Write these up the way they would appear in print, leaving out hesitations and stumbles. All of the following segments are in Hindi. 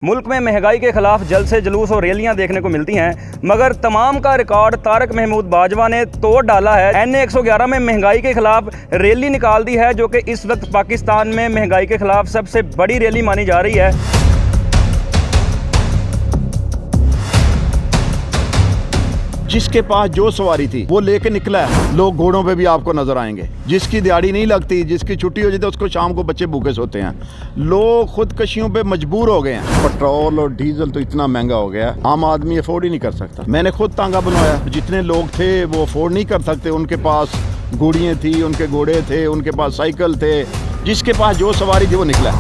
मुल्क में महंगाई के खिलाफ जल्द से जुलूस और रैलियां देखने को मिलती हैं, मगर तमाम का रिकॉर्ड तारक महमूद बाजवा ने तोड़ डाला है। NA 111 में महंगाई के खिलाफ रैली निकाल दी है, जो कि इस वक्त पाकिस्तान में महंगाई के खिलाफ सबसे बड़ी रैली मानी जा रही है। जिसके पास जो सवारी थी वो लेके निकला है। लोग घोड़ों पे भी आपको नजर आएंगे। जिसकी दिहाड़ी नहीं लगती, जिसकी छुट्टी हो जाती है, उसको शाम को बच्चे भूखे सोते हैं। लोग खुदकशियों पे मजबूर हो गए हैं। पेट्रोल और डीजल तो इतना महंगा हो गया, आम आदमी अफोर्ड ही नहीं कर सकता। मैंने खुद तांगा बनवाया। जितने लोग थे वो अफोर्ड नहीं कर सकते। उनके पास घोड़ियाँ थी, उनके घोड़े थे, उनके पास साइकिल थे। जिसके पास जो सवारी थी वो निकला।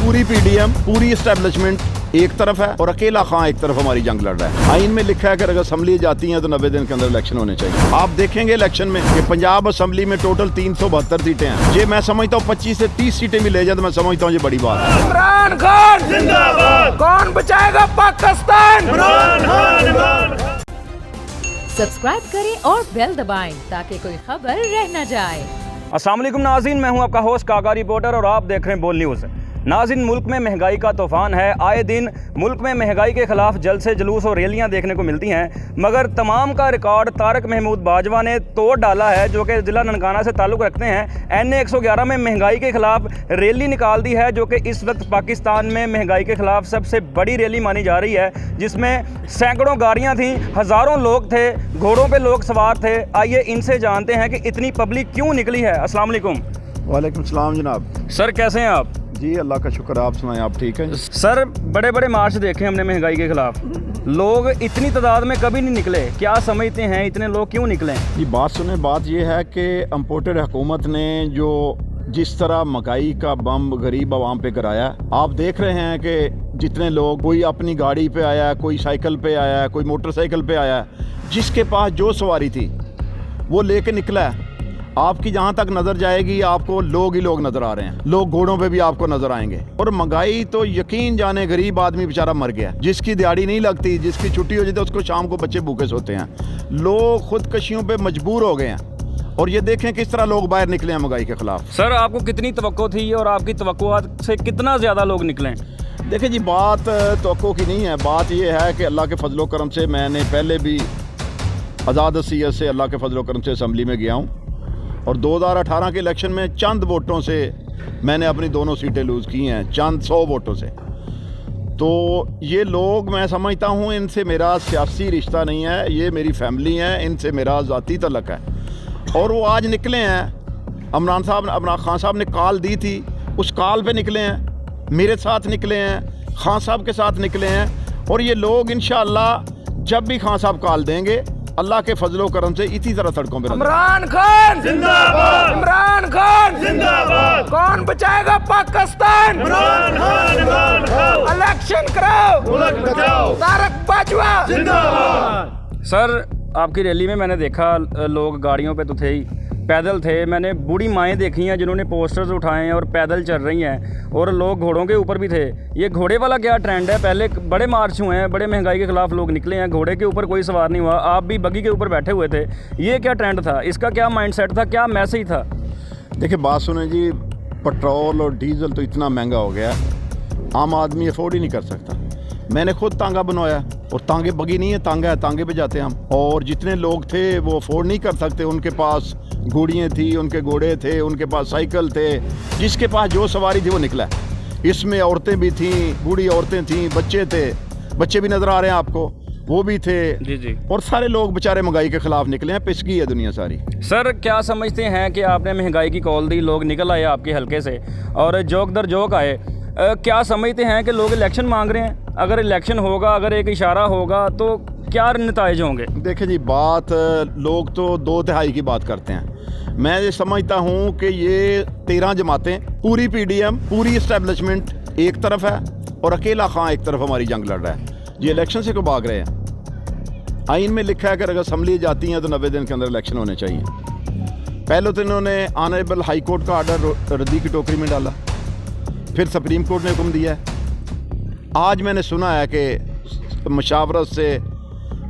पूरी PDM, पूरी एस्टेब्लिशमेंट एक तरफ है और अकेला खां एक तरफ हमारी जंग लड़ रहा है। आइन में लिखा है कि अगर असम्बली जाती हैं तो 90 दिन के अंदर इलेक्शन होने चाहिए। आप देखेंगे इलेक्शन में कि पंजाब असम्बली में टोटल 372 सीटें हैं। ये मैं समझता हूँ 25 से 30 सीटें भी ले जाए तो मैं समझता हूँ ये बड़ी बात है। इमरान खान जिंदाबाद। कौन बचाएगा पाकिस्तान? इमरान खान। सब्सक्राइब करें और बेल दबाएं ताकि कोई खबर रह न जाए। अस्सलाम वालेकुम नाज़रीन, मैं हूं आपका होस्ट काका रिपोर्टर और आप देख रहे हैं बोल न्यूज़। नाज़रीन, मुल्क में महंगाई का तूफ़ान है। आए दिन मुल्क में महंगाई के खिलाफ जल्द से जुलूस और रैलियां देखने को मिलती हैं, मगर तमाम का रिकॉर्ड तारक महमूद बाजवा ने तोड़ डाला है, जो कि ज़िला ननकाना से ताल्लुक़ रखते हैं। NA 111 में महंगाई के खिलाफ रैली निकाल दी है, जो कि इस वक्त पाकिस्तान में महंगाई के खिलाफ सबसे बड़ी रैली मानी जा रही है, जिसमें सैकड़ों गाड़ियाँ थीं, हज़ारों लोग थे, घोड़ों पर लोग सवार थे। आइए इनसे जानते हैं कि इतनी पब्लिक क्यों निकली है। अस्सलाम वालेकुम। वालेकुम सलाम जनाब। सर कैसे हैं आप? जी अल्लाह का शुक्र, आप सुनाएं, आप ठीक हैं? सर बड़े बड़े मार्च देखे हमने महंगाई के खिलाफ, लोग इतनी तादाद में कभी नहीं निकले। क्या समझते हैं इतने लोग क्यों निकले? ये बात सुने, बात ये है कि इम्पोर्टेड हुकूमत ने जो जिस तरह महंगाई का बम गरीब आवाम पे कराया, आप देख रहे हैं कि जितने लोग, कोई अपनी गाड़ी पे आया है, कोई साइकिल पे आया है, कोई मोटरसाइकिल पे आया है। जिसके पास जो सवारी थी वो लेके निकला है। आपकी जहाँ तक नज़र जाएगी आपको लोग ही लोग नज़र आ रहे हैं। लोग घोड़ों पे भी आपको नज़र आएंगे। और महंगाई तो यकीन जाने, गरीब आदमी बेचारा मर गया। जिसकी दिहाड़ी नहीं लगती, जिसकी छुट्टी हो जाती है, उसको शाम को बच्चे भूखे सोते हैं। लोग खुदकशियों पे मजबूर हो गए हैं। और ये देखें किस तरह लोग बाहर निकले हैं महंगाई के खिलाफ। सर आपको कितनी तवक्को थी और आपकी तवक्कुआत से कितना ज़्यादा लोग निकले? देखिए जी, बात तवक्को की नहीं है। बात ये है कि अल्लाह के फजलो करम से मैंने पहले भी आज़ाद हसीयत से अल्लाह के फजलो करम से असम्बली में गया हूँ, और 2018 के इलेक्शन में चंद वोटों से मैंने अपनी दोनों सीटें लूज़ की हैं, चंद 100 वोटों से। तो ये लोग, मैं समझता हूँ, इनसे मेरा सियासी रिश्ता नहीं है, ये मेरी फैमिली है, इनसे मेरा ज़ाती तल्लुक़ है। और वो आज निकले हैं। इमरान खान साहब ने कॉल दी थी, उस कॉल पे निकले हैं, मेरे साथ निकले हैं, खान साहब के साथ निकले हैं। और ये लोग इंशाअल्लाह जब भी खान साहब कॉल देंगे, अल्लाह के फजलो करम से इसी तरह सड़कों पर। इमरान खान जिंदाबाद। इमरान खान जिंदाबाद। कौन बचाएगा पाकिस्तान? इमरान खान। इलेक्शन कराओ, मुल्क बचाओ। तारक बाजवा जिंदाबाद। सर आपकी रैली में मैंने देखा लोग गाड़ियों पे तो थे ही, पैदल थे। मैंने बूढ़ी माएँ देखी हैं जिन्होंने पोस्टर्स उठाए हैं और पैदल चल रही हैं, और लोग घोड़ों के ऊपर भी थे। ये घोड़े वाला क्या ट्रेंड है? पहले बड़े मार्च हुए हैं, बड़े महंगाई के खिलाफ लोग निकले हैं, घोड़े के ऊपर कोई सवार नहीं हुआ, आप भी बग्गी के ऊपर बैठे हुए थे। ये क्या ट्रेंड था? इसका क्या माइंडसेट था? क्या मैसेज था? देखिए बात सुने जी, पेट्रोल और डीजल तो इतना महंगा हो गया, आम आदमी अफोर्ड ही नहीं कर सकता। मैंने खुद तांगा बनवाया, और तांगे बगी नहीं है, तांगा है, तांगे पे जाते हैं हम। और जितने लोग थे वो अफोर्ड नहीं कर सकते। उनके पास घोड़ियाँ थी, उनके घोड़े थे, उनके पास साइकिल थे। जिसके पास जो सवारी थी वो निकला। इसमें औरतें भी थीं, बूढ़ी औरतें थीं, बच्चे थे, बच्चे भी नज़र आ रहे हैं आपको, वो भी थे। जी जी। और सारे लोग बेचारे महंगाई के खिलाफ निकले हैं। पिसकी है दुनिया सारी। सर क्या समझते हैं कि आपने महंगाई की कॉल दी, लोग निकल आए आपके हलके से और जोक दर जोक आए। क्या समझते हैं कि लोग इलेक्शन मांग रहे हैं? अगर इलेक्शन होगा, अगर एक इशारा होगा तो क्या नतीजे होंगे? देखिए जी, बात लोग तो 2/3 की बात करते हैं। मैं ये समझता हूँ कि ये 13 जमातें, पूरी PDM, पूरी इस्टेब्लिशमेंट एक तरफ है और अकेला खां एक तरफ हमारी जंग लड़ रहा है। ये इलेक्शन से क्यों भाग रहे हैं? आइन में लिखा है कि अगर असम्बली जाती हैं तो 90 दिन के अंदर इलेक्शन होने चाहिए। पहले तो इन्होंने ऑनरेबल हाई कोर्ट का आर्डर रद्दी की टोकरी में डाला, फिर सुप्रीम कोर्ट ने हुक्म दिया है। आज मैंने सुना है कि मशावरत से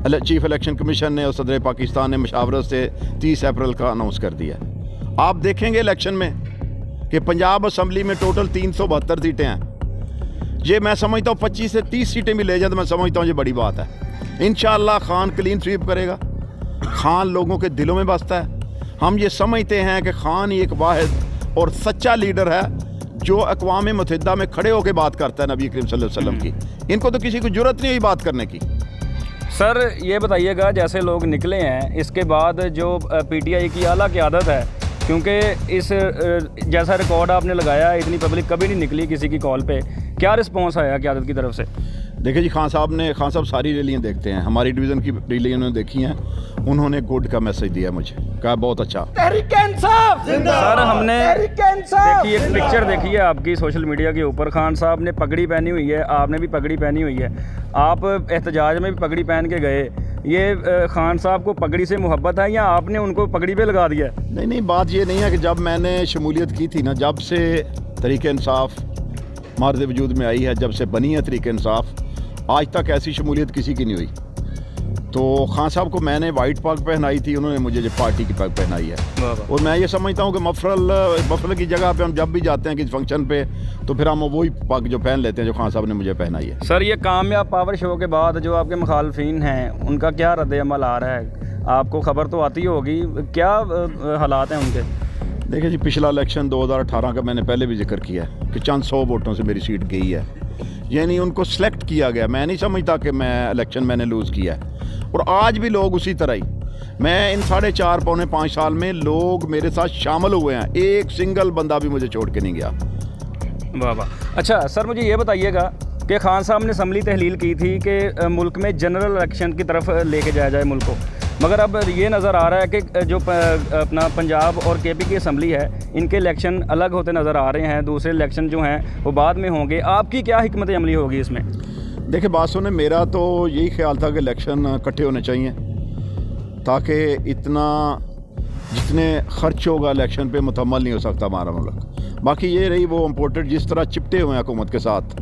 चीफ इलेक्शन कमीशन ने और सदर पाकिस्तान ने मशावरत से 30 अप्रैल का अनाउंस कर दिया। आप देखेंगे इलेक्शन में कि पंजाब असम्बली में टोटल 372 सीटें हैं। ये मैं समझता हूँ 25 से 30 सीटें भी ले जाए तो मैं समझता हूँ ये बड़ी बात है। इंशाअल्लाह खान क्लीन स्वीप करेगा। खान लोगों के दिलों में बसता है। हम ये समझते हैं कि खान ही एक वाहिद और सच्चा लीडर है जो अक़वाम मुत्तहिदा में खड़े होकर बात करता है नबी करीम सल्लल्लाहु अलैहि वसल्लम की। इनको तो किसी को जरूरत नहीं हुई बात करने की। सर ये बताइएगा, जैसे लोग निकले हैं इसके बाद जो पीटीआई की आला क़यादत है, क्योंकि इस जैसा रिकॉर्ड आपने लगाया इतनी पब्लिक कभी नहीं निकली किसी की कॉल पे, क्या रिस्पॉन्स आया क़यादत की तरफ से? देखिए जी, खान साहब सारी रैलियाँ देखते हैं, हमारी डिवीज़न की रैलियाँ उन्होंने देखी हैं। उन्होंने गुड का मैसेज दिया मुझे, कहा बहुत अच्छा। सर हमने देखी एक पिक्चर देखी है आपकी सोशल मीडिया के ऊपर, खान साहब ने पगड़ी पहनी हुई है, आपने भी पगड़ी पहनी हुई है, आप एहतजाज में भी पगड़ी पहन के गए। ये खान साहब को पगड़ी से मोहब्बत है या आपने उनको पगड़ी पे लगा दिया? नहीं, बात ये नहीं है कि जब मैंने शमूलियत की थी ना, जब से तहरीक इंसाफ मार्द वजूद में आई है, जब से बनी है तहरीक इंसाफ, आज तक ऐसी शमूलियत किसी की नहीं हुई। तो खान साहब को मैंने वाइट पग पहनाई थी, उन्होंने मुझे जो पार्टी की पग पहनाई है। और मैं ये समझता हूँ कि मफरल की जगह पे हम जब भी जाते हैं किसी फंक्शन पे तो फिर हम वही पग जो पहन लेते हैं जो खान साहब ने मुझे पहनाई है। सर ये कामयाब पावर शो के बाद जो आपके मुखालफिन हैं उनका क्या रद्द-ए-अमल आ रहा है? आपको खबर तो आती होगी, क्या हालात हैं उनके? देखिए जी, पिछला इलेक्शन 2018 का मैंने पहले भी जिक्र किया है कि चंद 100 वोटों से मेरी सीट गई है, यानी उनको सेलेक्ट किया गया। मैं नहीं समझता कि मैं इलेक्शन मैंने लूज़ किया है। और आज भी लोग उसी तरह ही, मैं इन 4.5 पौने 5 साल में लोग मेरे साथ शामिल हुए हैं, एक सिंगल बंदा भी मुझे छोड़ के नहीं गया। वाह वाह। अच्छा सर मुझे ये बताइएगा कि खान साहब ने असम्बली तहलील की थी कि मुल्क में जनरल इलेक्शन की तरफ लेके जाया जाए मुल्क को, मगर अब ये नज़र आ रहा है कि जो अपना पंजाब और केपी की असम्बली है इनके इलेक्शन अलग होते नज़र आ रहे हैं, दूसरे इलेक्शन जो हैं वो बाद में होंगे। आपकी क्या हिकमत अमली होगी इसमें? देखिए बात सुने, मेरा तो यही ख्याल था कि इलेक्शन इकट्ठे होने चाहिए ताकि इतना जितने खर्च होगा इलेक्शन पे मुतम्मल नहीं हो सकता हमारा मुल्क। बाकी ये रही वो इम्पोर्टेड जिस तरह चिपटे हुए हैं हुकूमत के साथ,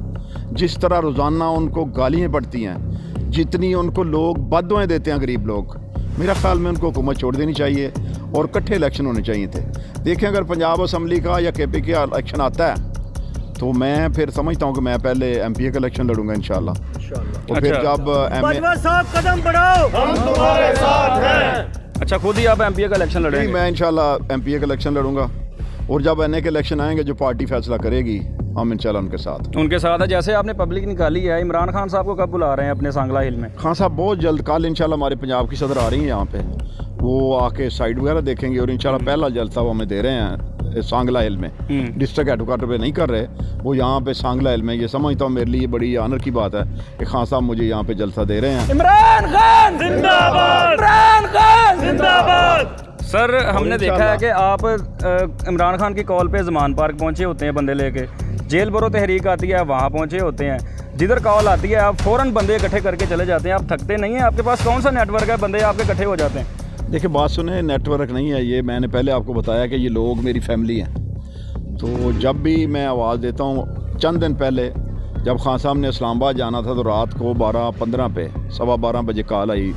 जिस तरह रोज़ाना उनको गालियाँ पड़ती हैं, जितनी उनको लोग बददुआएं देते हैं गरीब लोग, मेरा ख्याल में उनको हुकूमत छोड़ देनी चाहिए और इकट्ठे इलेक्शन होने चाहिए थे। देखें अगर पंजाब असम्बली का या केपी का इलेक्शन आता है तो मैं फिर समझता हूँ कि मैं पहले एमपीए का इलेक्शन लड़ूंगा इंशाल्लाह। और फिर जब कदम बढ़ाओ, हम तुम्हारे साथ हैं। अच्छा खुद ही आप एमपीए का इलेक्शन लड़ेंगे? मैं इंशाल्लाह एमपीए का इलेक्शन लड़ूंगा और जब एनए के इलेक्शन आएंगे जो पार्टी फैसला करेगी हम इंशाल्लाह उनके साथ है। जैसे आपने पब्लिक निकाली है, इमरान खान साहब को कब बुला रहे हैं अपने सांगला हिल में? खान साहब बहुत जल्द, कल इंशाल्लाह हमारे पंजाब की सदर आ रही हैं यहाँ पे, वो आके साइड वगैरह देखेंगे और इंशाल्लाह पहला जलसा वो हमें दे रहे हैं सांगला हिल में। डिस्ट्रिक्ट हेडक्वार्टर पे नहीं कर रहे, वो यहाँ पे सांगला हिल में। ये समझता हूँ मेरे लिए बड़ी ऑनर की बात है कि खान साहब मुझे यहाँ पे जलसा दे रहे हैं। इमरान खान जिंदाबाद, इमरान खान जिंदाबाद। सर हमने देखा है कि आप इमरान खान की कॉल पे ज़मान पार्क पहुँचे होते हैं बंदे लेके, जेल बरो तहरीक आती है वहाँ पहुँचे होते हैं, जिधर कॉल आती है आप फ़ौरन बंदे इकट्ठे करके चले जाते हैं। आप थकते नहीं हैं? आपके पास कौन सा नेटवर्क है, बंदे आपके इकट्ठे हो जाते हैं? देखिए बात सुने, नेटवर्क नहीं है ये, मैंने पहले आपको बताया कि ये लोग मेरी फैमिली हैं। तो जब भी मैं आवाज़ देता हूँ, चंद दिन पहले जब खान साहब ने इस्लामाबाद जाना था तो रात को 12:15 पे 12:15 बजे कॉल आई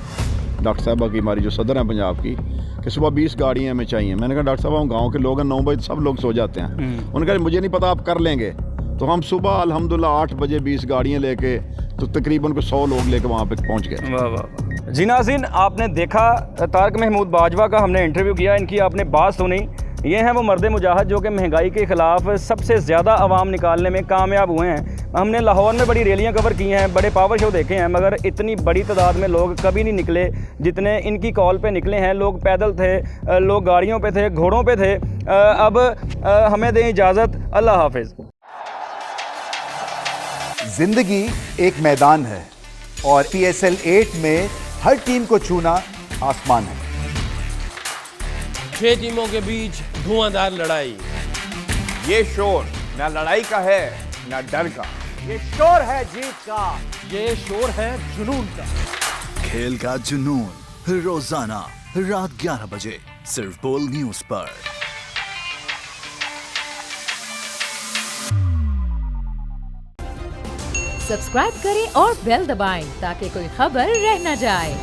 डॉक्टर साहबा की, हमारी जो सदर हैं पंजाब की, कि सुबह 20 गाड़ियाँ हमें चाहिए। मैंने कहा डॉक्टर साहब हम गाँव के लोग हैं, 9 बजे सब लोग सो जाते हैं। उन्होंने कहा मुझे नहीं पता आप कर लेंगे। तो हम सुबह अल्हम्दुलिल्लाह 8 बजे 20 गाड़ियाँ लेके तो तकरीबन 100 लोग लेके वहाँ पे पहुँच गए। वाह वाह। जी नाज़रीन, आपने देखा तारिक महमूद बाजवा का हमने इंटरव्यू किया, इनकी आपने बात सुनी। ये हैं वो मर्द मुजाहिद जो कि महंगाई के ख़िलाफ़ सबसे ज़्यादा आवाम निकालने में कामयाब हुए हैं। हमने लाहौर में बड़ी रैलियां कवर की हैं, बड़े पावर शो देखे हैं, मगर इतनी बड़ी तादाद में लोग कभी नहीं निकले जितने इनकी कॉल पे निकले हैं। लोग पैदल थे, लोग गाड़ियों पे थे, घोड़ों पे थे। अब हमें दें इजाज़त, अल्लाह हाफिज़। जिंदगी एक मैदान है और PSL 8 में हर टीम को छूना आसमान है। 6 टीमों के बीच धुआंधार लड़ाई। ये शोर ना लड़ाई का है ना डर का, ये शोर है जीत का, ये शोर है जुनून का। खेल का जुनून रोजाना रात 11 बजे सिर्फ बोल न्यूज पर। सब्सक्राइब करें और बेल दबाएं ताकि कोई खबर रह न जाए।